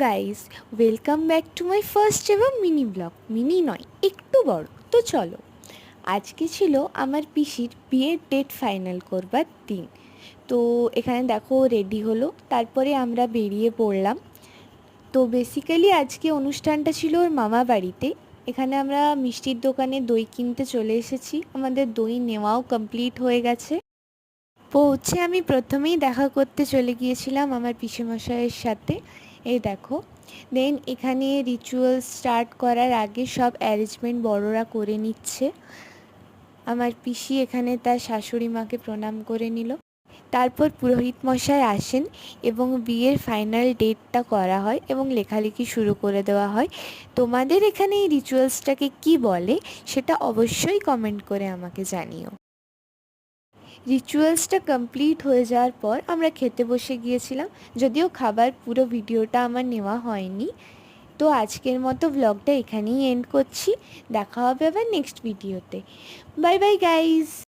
Guys, welcome back to my first ever mini blog. Mini নয়, একটু বড়। তো চলো, আজকে ছিল আমার পিসির বিয়ের ডেট ফাইনাল করবার দিন। তো এখানে দেখো রেডি হলো, তারপরে আমরা বেরিয়ে পড়লাম। তো বেসিক্যালি আজকে অনুষ্ঠানটা ছিল ওর মামা বাড়িতে। এখানে আমরা মিষ্টির দোকানে দই কিনতে চলে এসেছি, আমাদের দই নেওয়াও কমপ্লিট হয়ে গেছে। পৌঁছে আমি প্রথমেই দেখা করতে চলে গিয়েছিলাম আমার পিসেমশাইয়ের সাথে। এই দেখো, দেন এখানে রিচুয়াল স্টার্ট করার আগে সব অ্যারেঞ্জমেন্ট বড়রা করে নিচ্ছে। আমার পিসি এখানে তার শাশুড়ি মাকে প্রণাম করে নিল। তারপর পুরোহিত মশাই আসেন এবং বিয়ের ফাইনাল ডেটটা করা হয় এবং লেখালেখি শুরু করে দেওয়া হয়। তোমাদের এখানে এই রিচুয়ালসটাকে কি বলে সেটা অবশ্যই কমেন্ট করে আমাকে জানিও। রিচুয়ালসটা কমপ্লিট হয়ে যাওয়ার পর আমরা খেতে বসে গিয়েছিলাম, যদিও খাবার পুরো ভিডিওটা আমার নেওয়া হয়নি। তো আজকের মতো ব্লগটা এখানেই এন্ড করছি। দেখা হবে আবার নেক্সট ভিডিওতে। Bye bye guys.